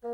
I'm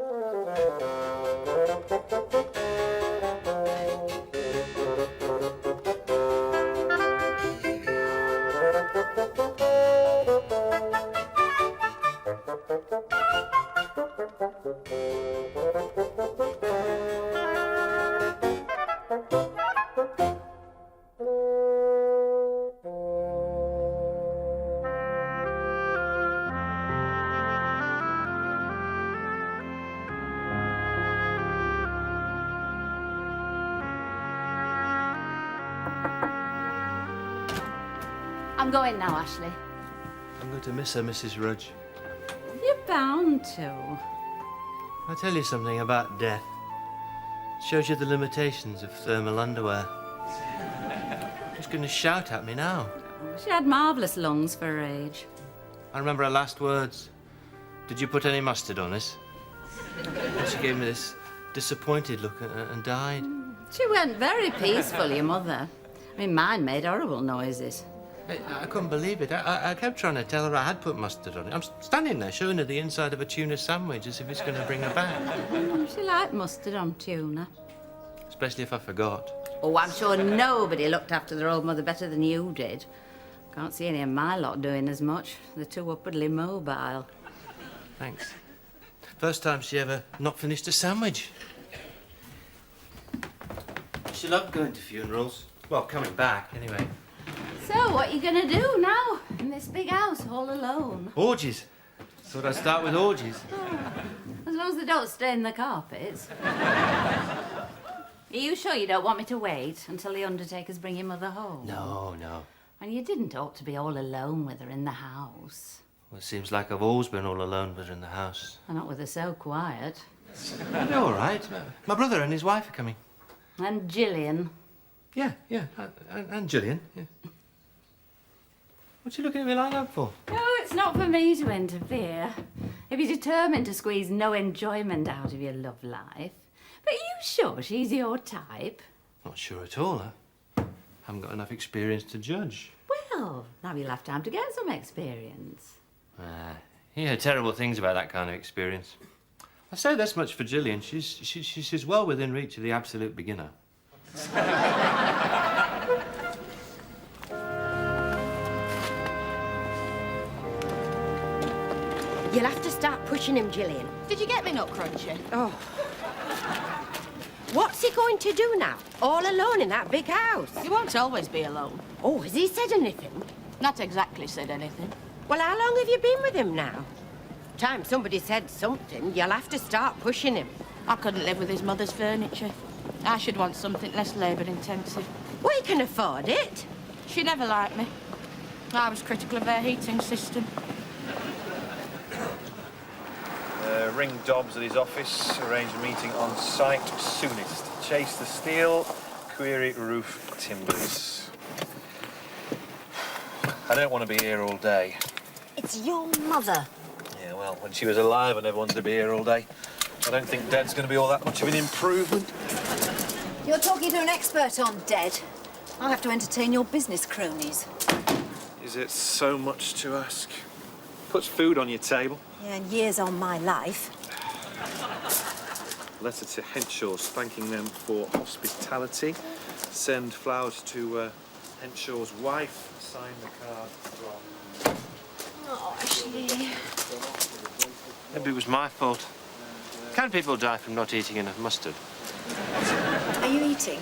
going now, Ashley. I'm going to miss her, Mrs. Rudge. You're bound to. I'll tell you something about death. It shows you the limitations of thermal underwear. She's going to shout at me now. She had marvellous lungs for her age. I remember her last words. Did you put any mustard on this? And she gave me this disappointed look and died. She went very peaceful, your mother. I mean, mine made horrible noises. I couldn't believe it. I kept trying to tell her I had put mustard on it. I'm standing there showing her the inside of a tuna sandwich as if it's going to bring her back. She liked mustard on tuna. Especially if I forgot. Oh, I'm sure nobody looked after their old mother better than you did. Can't see any of my lot doing as much. They're too upwardly mobile. Thanks. First time she ever not finished a sandwich. She loved going to funerals. Well, coming back, anyway. So, what are you going to do now, in this big house, all alone? Orgies. Thought I'd start with orgies. As long as they don't stain the carpets. Are you sure you don't want me to wait until the undertakers bring your mother home? No. And you didn't ought to be all alone with her in the house. Well, it seems like I've always been all alone with her in the house. And not with her so quiet. They're all right. My brother and his wife are coming. And Gillian. Yeah. And Gillian, yeah. What are you looking at me like that for? No, it's not for me to interfere. If you're determined to squeeze no enjoyment out of your love life. But are you sure she's your type? Not sure at all. I haven't got enough experience to judge. Well, now you'll have time to get some experience. You hear terrible things about that kind of experience. I say this much for Gillian. She's well within reach of the absolute beginner. You'll have to start pushing him, Gillian. Did you get me, Nut Crunchy? Oh. What's he going to do now? All alone in that big house? You won't always be alone. Oh, has he said anything? Not exactly said anything. Well, how long have you been with him now? Time somebody said something, you'll have to start pushing him. I couldn't live with his mother's furniture. I should want something less labour-intensive. Well, he can afford it. She never liked me. I was critical of their heating system. Ring Dobbs at his office. Arrange a meeting on site soonest. Chase the steel. Query roof timbers. I don't want to be here all day. It's your mother. Yeah, well, when she was alive, I never wanted to be here all day. I don't think Dad's going to be all that much of an improvement. You're talking to an expert on dead. I'll have to entertain your business cronies. Is it so much to ask? Puts food on your table. Yeah, and years on my life. Letter to Henshaw's thanking them for hospitality. Send flowers to Henshaw's wife. Sign the card from... Oh, Ashley. Maybe it was my fault. Can people die from not eating enough mustard? Are you eating?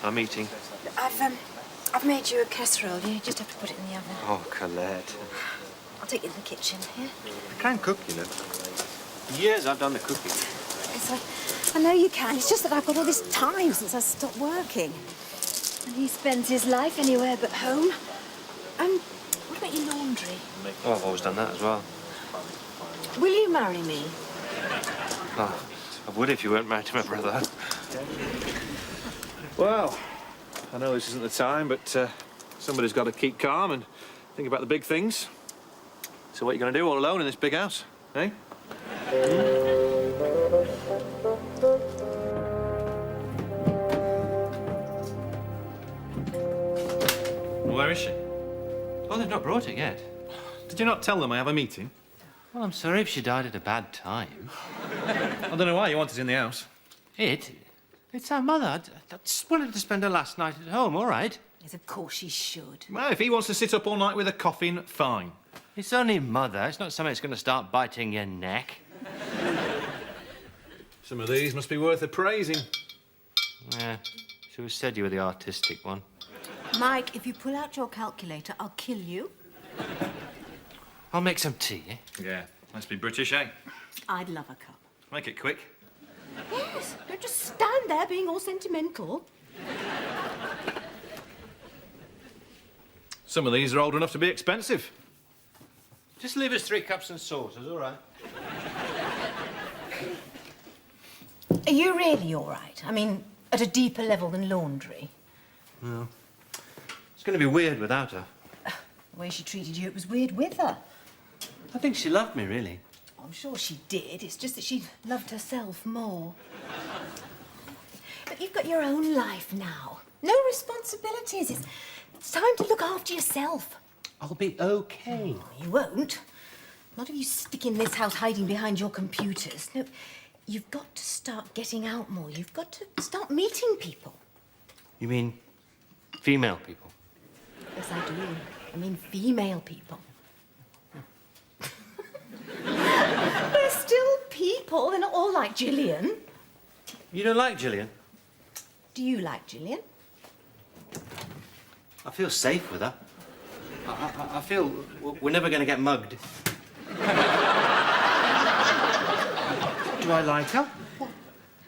I'm eating. I've made you a casserole. You just have to put it in the oven. Oh, Colette. I'll take you to the kitchen, yeah? I can cook, you know. For years I've done the cooking. Yes, I know you can. It's just that I've got all this time since I stopped working. And he spends his life anywhere but home. What about your laundry? Oh, I've always done that as well. Will you marry me? Oh, I would if you weren't married to my brother. Well, I know this isn't the time, but somebody's got to keep calm and think about the big things. So what are you going to do all alone in this big house, eh? Where is she? Oh, they've not brought it yet. Did you not tell them I have a meeting? Well, I'm sorry if she died at a bad time. I don't know why you want us in the house. It's our mother. I just wanted to spend her last night at home, all right? Yes, of course she should. Well, if he wants to sit up all night with a coffin, fine. It's only mother. It's not something that's going to start biting your neck. Some of these must be worth appraising. Yeah, she always said you were the artistic one. Mike, if you pull out your calculator, I'll kill you. I'll make some tea, eh? Yeah, must be British, eh? I'd love a cup. Make it quick. Yes, don't just stand there being all sentimental. Some of these are old enough to be expensive. Just leave us 3 cups and saucers, all right? Are you really all right? I mean, at a deeper level than laundry? No. It's going to be weird without her. The way she treated you, it was weird with her. I think she loved me, really. I'm sure she did. It's just that she loved herself more. But you've got your own life now. No responsibilities. It's time to look after yourself. I'll be okay. You won't. Not if you stick in this house hiding behind your computers. No, you've got to start getting out more. You've got to start meeting people. You mean female people? Yes, I do. I mean female people. They're still people. They're not all like Gillian. You don't like Gillian? Do you like Gillian? I feel safe with her. I feel we're never going to get mugged. Do I like her?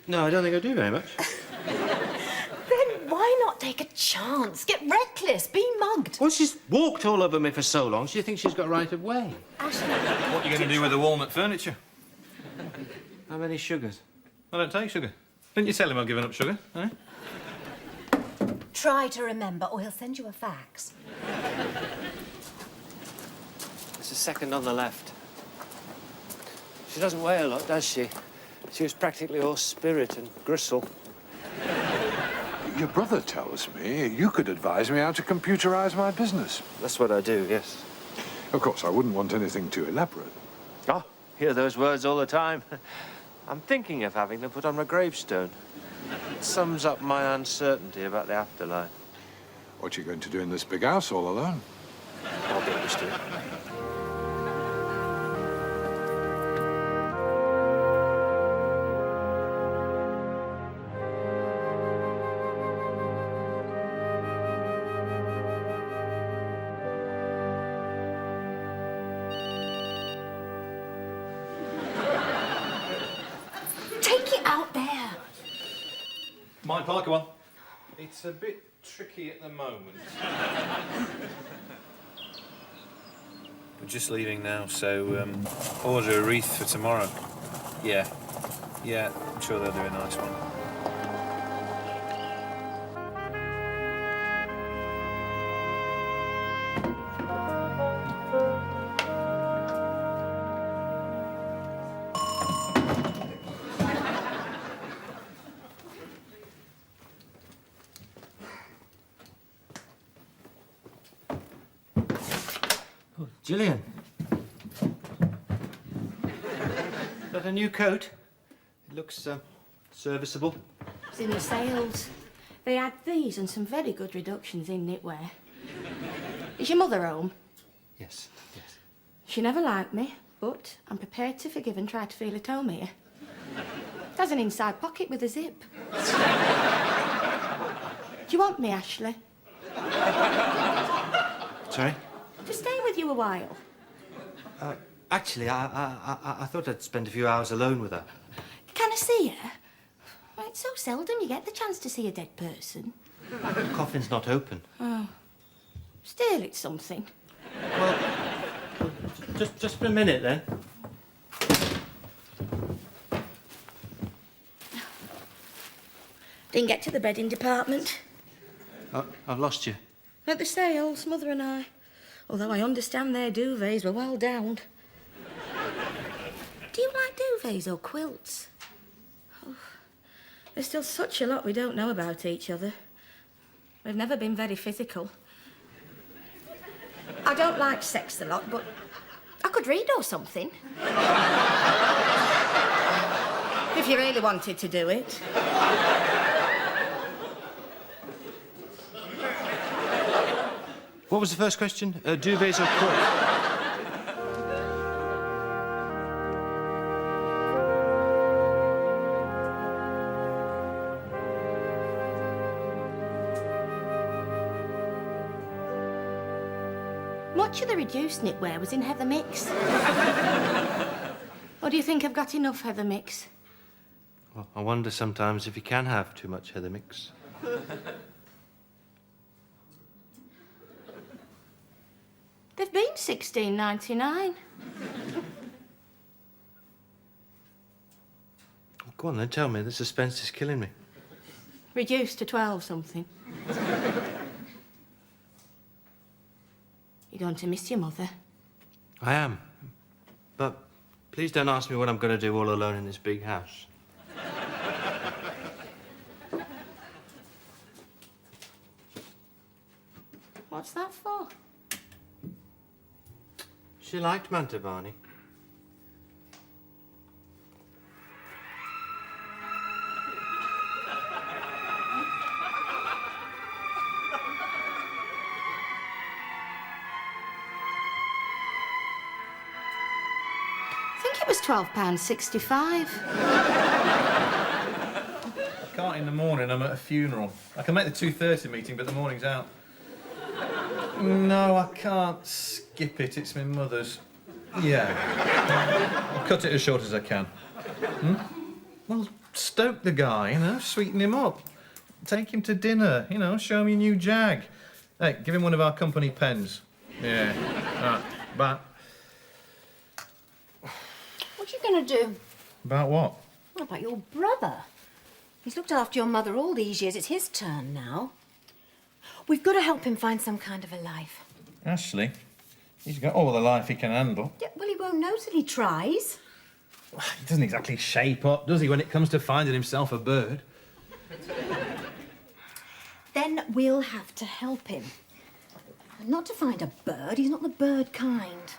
No, I don't think I do very much. Then why not take a chance? Get reckless. Be mugged. Well, she's walked all over me for so long, she thinks she's got right of way. Ashley. What are you going to do with the walnut furniture? How many sugars? I don't take sugar. Didn't you tell him I've given up sugar, eh? Try to remember, or he'll send you a fax. It's the second on the left. She doesn't weigh a lot, does she? She was practically all spirit and gristle. Your brother tells me you could advise me how to computerize my business. That's what I do, yes. Of course, I wouldn't want anything too elaborate. Oh, hear those words all the time. I'm thinking of having them put on my gravestone. It sums up my uncertainty about the afterlife. What are you going to do in this big house all alone? I'll be used to it. Take it out there. Mind Parkerwell? It's a bit tricky at the moment. We're just leaving now, so order a wreath for tomorrow. Yeah, I'm sure they'll do a nice one. Oh, Gillian. Is that a new coat? It looks serviceable. It's in the sales. They had these and some very good reductions in knitwear. Is your mother home? Yes. She never liked me, but I'm prepared to forgive and try to feel at home here. It has an inside pocket with a zip. Do you want me, Ashley? Sorry? To stay with you a while? Actually, I thought I'd spend a few hours alone with her. Can I see her? Well, it's so seldom you get the chance to see a dead person. The coffin's not open. Oh. Still, it's something. Well, just for a minute, then. Didn't get to the bedding department. Oh, I've lost you. At the sales, Mother and I. Although I understand their duvets were well downed. Do you like duvets or quilts? Oh, there's still such a lot we don't know about each other. We've never been very physical. I don't like sex a lot, but I could read or something. If you really wanted to do it. What was the first question? Duvets or quilts? Much of the reduced knitwear was in heather mix. Or do you think I've got enough heather mix? Well, I wonder sometimes if you can have too much heather mix. They've been $16.99. Well, go on then, tell me. The suspense is killing me. Reduced to 12 something. You're going to miss your mother. I am. But please don't ask me what I'm going to do all alone in this big house. What's that for? She liked Mantovani. I think it was £12.65. I can't in the morning, I'm at a funeral. I can make the 2:30 meeting, but the morning's out. No, I can't skip it. It's my mother's. Yeah. I'll cut it as short as I can. Well, stoke the guy, you know, sweeten him up. Take him to dinner, you know, show him your new Jag. Hey, give him one of our company pens. Yeah. Right, bye. What are you going to do? About what? What about your brother? He's looked after your mother all these years. It's his turn now. We've got to help him find some kind of a life. Ashley, he's got all the life he can handle. Yeah, well, he won't know till he tries. He doesn't exactly shape up, does he, when it comes to finding himself a bird? Then we'll have to help him. Not to find a bird. He's not the bird kind.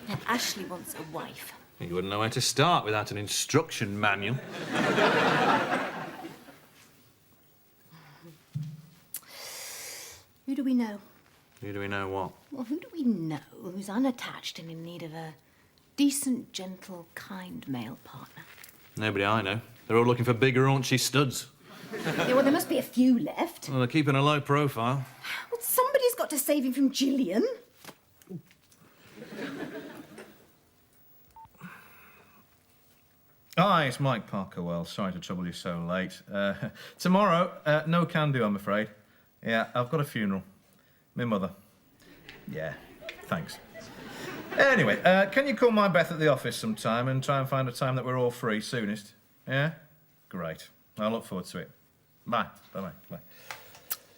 And Ashley wants a wife. You wouldn't know where to start without an instruction manual. Who do we know? Who do we know what? Well, who do we know who's unattached and in need of a decent, gentle, kind male partner? Nobody I know. They're all looking for big, raunchy studs. Yeah, well, there must be a few left. Well, they're keeping a low profile. Well, somebody's got to save him from Gillian. Hi, it's Mike Parkerwell. Sorry to trouble you so late. Tomorrow, no can do, I'm afraid. Yeah, I've got a funeral. My mother. Yeah, thanks. Anyway, can you call my Beth at the office sometime and try and find a time that we're all free soonest? Yeah? Great. I look forward to it. Bye. Bye-bye. Bye.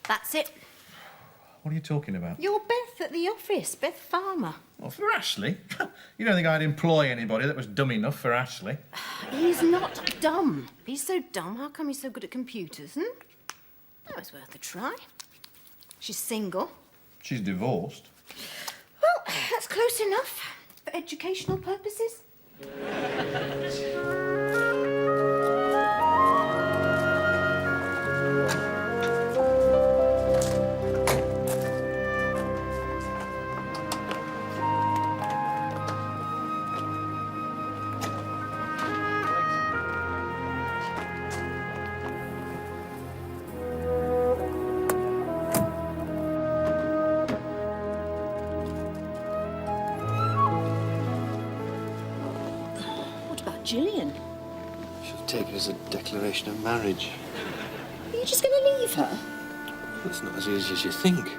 That's it. What are you talking about? You're Beth at the office, Beth Farmer. Well, for Ashley? You don't think I'd employ anybody that was dumb enough for Ashley? He's not dumb. If he's so dumb, how come he's so good at computers, That was worth a try. She's single. She's divorced. Well, that's close enough for educational purposes. Gillian. She'll take it as a declaration of marriage. Are you just going to leave her? It's not as easy as you think.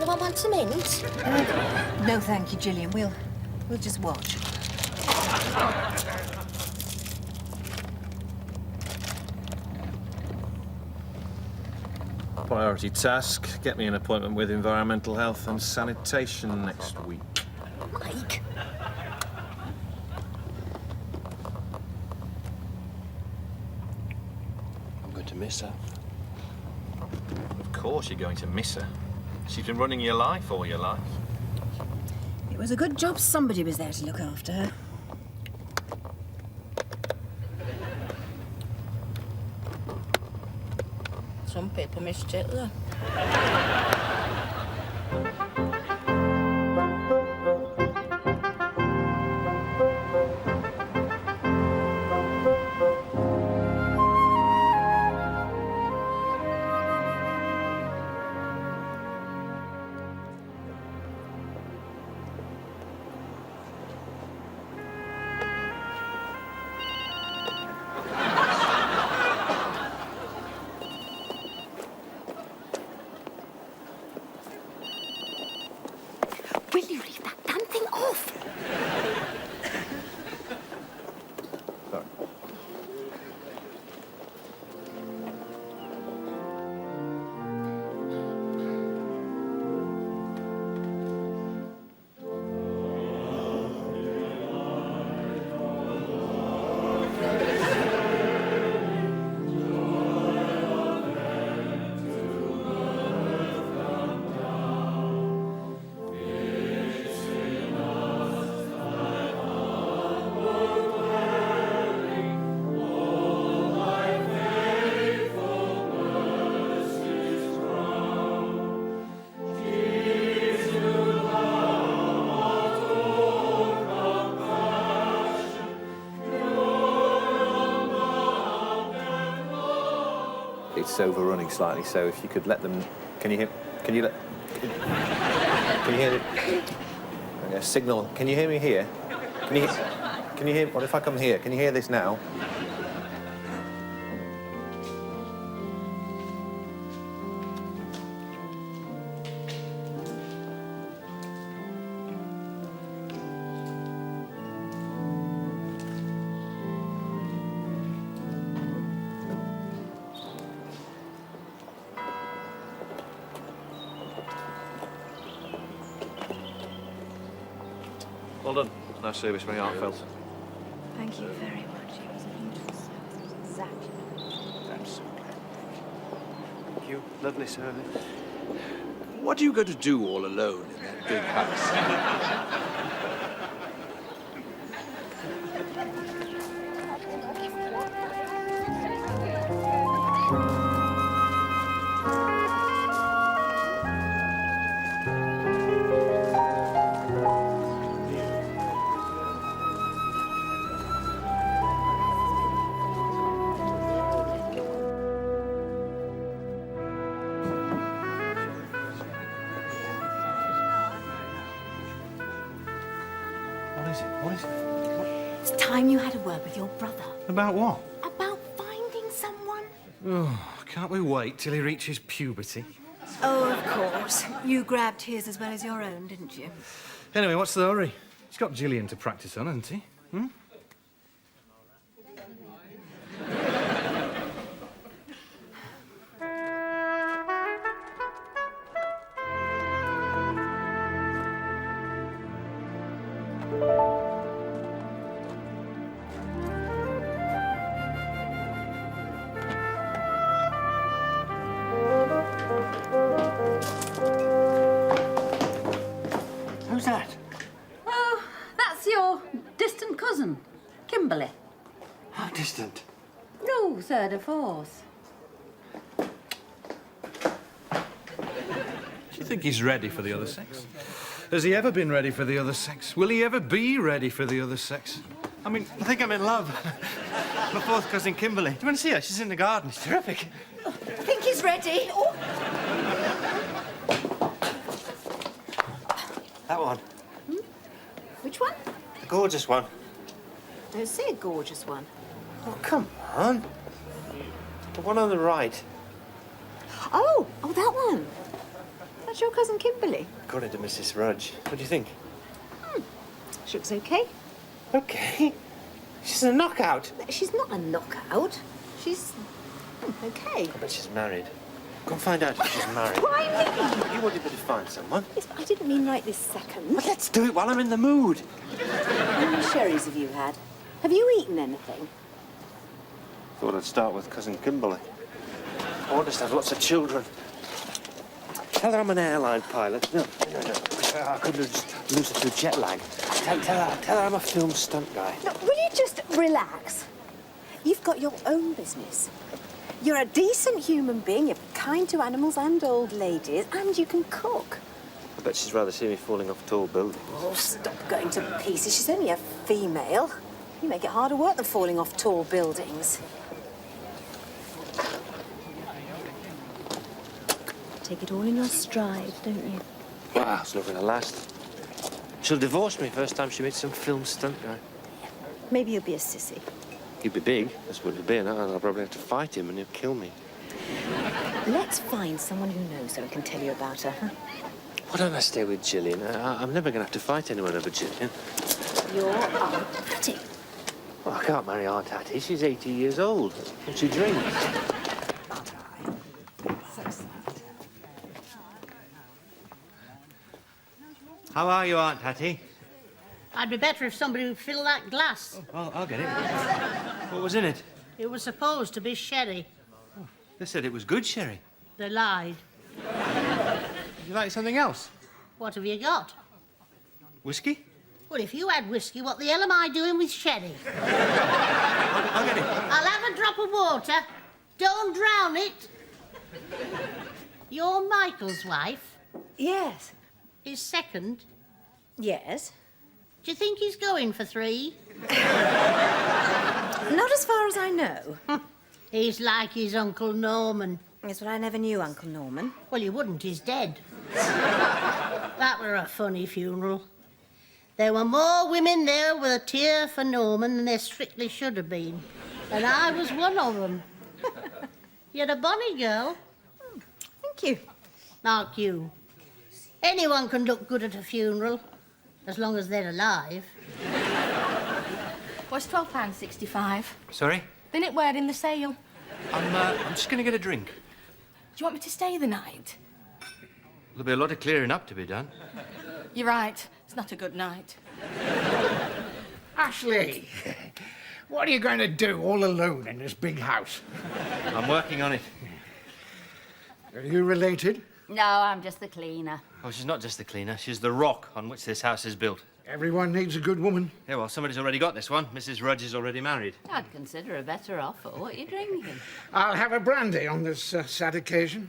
Anyone want some mint? No, thank you, Gillian. We'll just watch. Priority task, get me an appointment with Environmental Health and Sanitation next week. Mike? I'm going to miss her. Of course you're going to miss her. She's been running your life all your life. It was a good job somebody was there to look after her. Some people missed it, though. Will you leave that damn thing off? Sorry. It's overrunning slightly, so if you could let them... Can you hear... Can you let... Can you hear it? Okay, signal... Can you hear me here? Can you hear... What if I come here? Can you hear this now? Well done. Nice service, very heartfelt. Thank you very much. It was a beautiful service. It was exactly... Absolutely. Thank you. Lovely service. What are you going to do all alone in that big house? What is it? It's time you had a word with your brother. About what? About finding someone. Oh, can't we wait till he reaches puberty? Oh, of course. You grabbed his as well as your own, didn't you? Anyway, what's the hurry? He's got Gillian to practice on, hasn't he? Hmm? Who's that? Oh, that's your distant cousin, Kimberly. How distant? No, third or fourth. Do you think he's ready for the other sex? Has he ever been ready for the other sex? Will he ever be ready for the other sex? I mean, I think I'm in love. My fourth cousin, Kimberly. Do you want to see her? She's in the garden. She's terrific. I think he's ready. Oh. That one. Which one? The gorgeous one. Don't say a gorgeous one. Oh, come on. The one on the right. Oh, that one. That That's your cousin Kimberly. According to Mrs. Rudge. What do you think? She looks okay. Okay. She's a knockout. She's not a knockout. She's okay. I bet she's married. Go and find out if she's married. Why me? You wanted me to find someone. Yes, but I didn't mean right this second. But let's do it while I'm in the mood. How many sherries have you had? Have you eaten anything? Thought I'd start with cousin Kimberly. I want us to have lots of children. Tell her I'm an airline pilot. No. I could lose her through jet lag. Tell her I'm a film stunt guy. Look, will you just relax? You've got your own business. You're a decent human being. You're kind to animals and old ladies, and you can cook. I bet she'd rather see me falling off tall buildings. Oh, stop going to pieces. She's only a female. You make it harder work than falling off tall buildings. Take it all in your stride, don't you? Wow, it's not going to last. She'll divorce me first time she meets some film stunt guy. Maybe you'll be a sissy. He'd be big, that's what he'll be, and I'll probably have to fight him and he'll kill me. Let's find someone who knows so we can tell you about her, huh? Why don't I stay with Gillian? I'm never going to have to fight anyone over Gillian. Your Aunt Hattie. Well, I can't marry Aunt Hattie. She's 80 years old and she drinks. How are you, Aunt Hattie? I'd be better if somebody would fill that glass. Oh, I'll get it. What was in it? It was supposed to be sherry. They said it was good sherry. They lied. Would you like something else? What have you got? Whiskey? Well, if you had whiskey, what the hell am I doing with sherry? I'll get it. I'll have a drop of water. Don't drown it. You're Michael's wife? Yes. His second? Yes. Do you think he's going for 3? Not as far as I know. He's like his Uncle Norman. Yes, but I never knew Uncle Norman. Well, you wouldn't, he's dead. That were a funny funeral. There were more women there with a tear for Norman than there strictly should have been. And I was one of them. You're a bonny girl. Thank you. Like you. Anyone can look good at a funeral, as long as they're alive. Well, it's £12.65. Sorry? The knitwear in the sale. I'm just going to get a drink. Do you want me to stay the night? There'll be a lot of clearing up to be done. You're right. It's not a good night. Ashley, what are you going to do all alone in this big house? I'm working on it. Are you related? No, I'm just the cleaner. Oh, she's not just the cleaner. She's the rock on which this house is built. Everyone needs a good woman. Yeah, well, somebody's already got this one. Mrs. Rudge is already married. I'd consider a better offer. What are you drinking? I'll have a brandy on this sad occasion.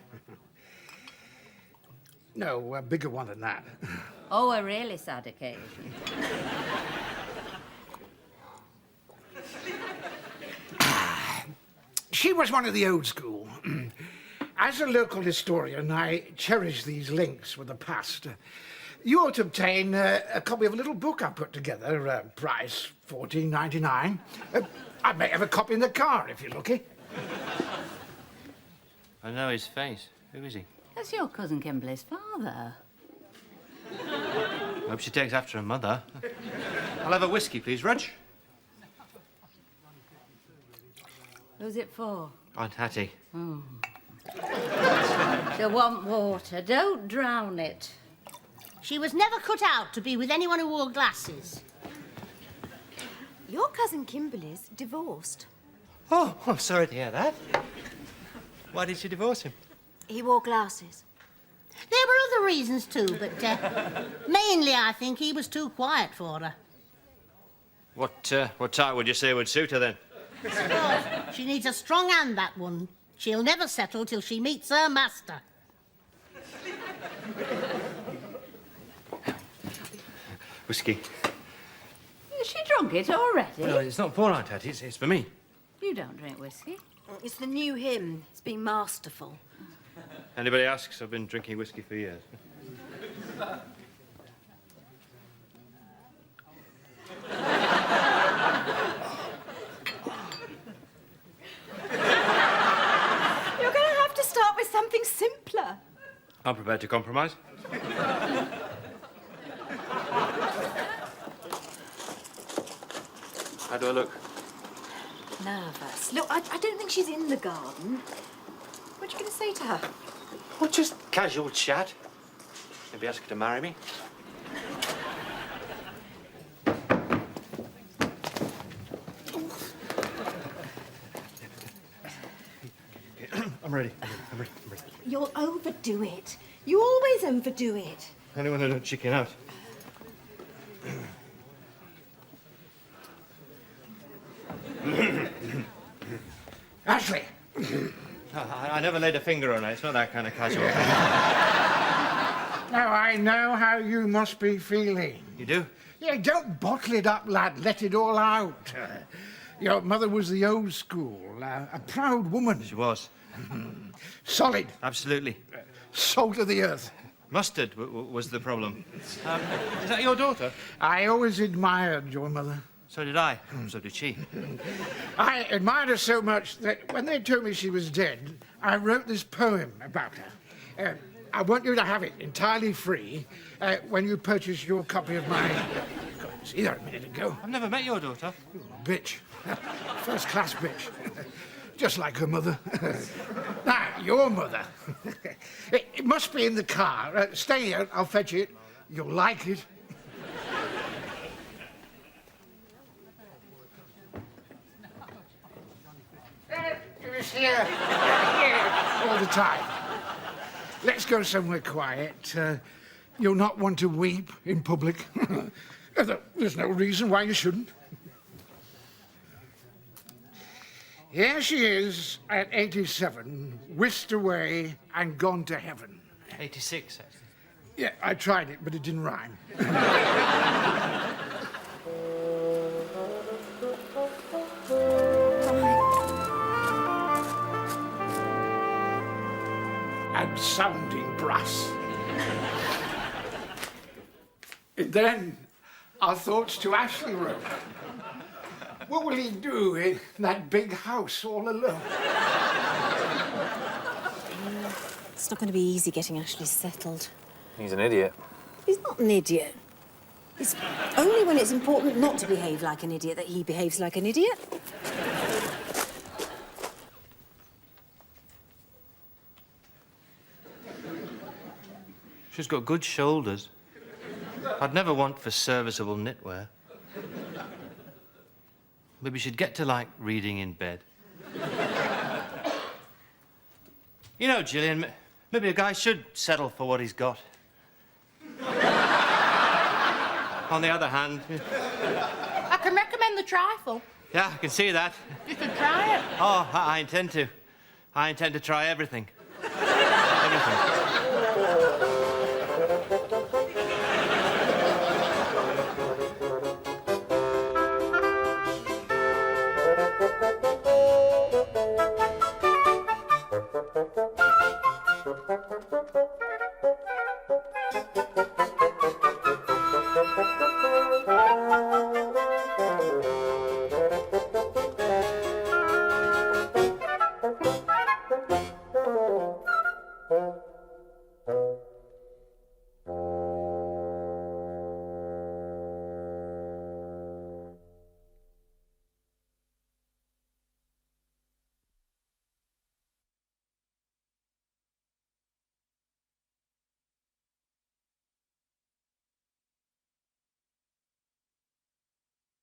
No, a bigger one than that. Oh, a really sad occasion. She was one of the old school. As a local historian, I cherish these links with the past. You ought to obtain a copy of a little book I put together, price $14.99. I may have a copy in the car if you're lucky. I know his face. Who is he? That's your cousin Kimberly's father. I hope she takes after her mother. I'll have a whiskey, please, Rudge. Who's it for? Aunt Hattie. Oh. She'll want water. Don't drown it. She was never cut out to be with anyone who wore glasses. Your cousin Kimberly's divorced. Oh, I'm sorry to hear that. Why did she divorce him? He wore glasses. There were other reasons too, but mainly I think he was too quiet for her. What type would you say would suit her, then? Oh, she needs a strong hand, that one. She'll never settle till she meets her master. Whiskey. Has she drunk it already? No, it's not for Aunt Hattie, it's for me. You don't drink whiskey. It's the new hymn. It's being masterful. Anybody asks, I've been drinking whiskey for years. You're going to have to start with something simpler. I'm prepared to compromise. How do I look? Nervous. Look, I don't think she's in the garden. What are you going to say to her? Well, just casual chat. Maybe ask her to marry me. I'm ready. I'm ready. You'll overdo it. You always overdo it. Only when I don't chicken out. Ashley! I never laid a finger on her. It's not that kind of casual thing. Now, I know how you must be feeling. You do? Yeah, don't bottle it up, lad. Let it all out. Your mother was the old school, a proud woman. She was. Solid. Absolutely. Salt of the earth. Mustard was the problem. Is that your daughter? I always admired your mother. So did I. So did she. I admired her so much that when they told me she was dead, I wrote this poem about her. I want you to have it entirely free when you purchase your copy of my... See there a minute ago. I've never met your daughter. Bitch. First-class bitch. Just like her mother. Now, your mother. It must be in the car. Stay here, I'll fetch it. You'll like it. It was here all the time. Let's go somewhere quiet. You'll not want to weep in public. There's no reason why you shouldn't. Here she is at 87, whisked away and gone to heaven. 86, actually. Yeah, I tried it, but it didn't rhyme. And sounding brass. And then our thoughts to Ashley wrote. What will he do in that big house all alone? It's not going to be easy getting Ashley settled. He's an idiot. He's not an idiot. It's only when it's important not to behave like an idiot that he behaves like an idiot. She's got good shoulders. I'd never want for serviceable knitwear. Maybe she'd get to like reading in bed. You know, Gillian, maybe a guy should settle for what he's got. On the other hand... I can recommend the trifle. Yeah, I can see that. You can try it. Oh, I intend to. I intend to try everything.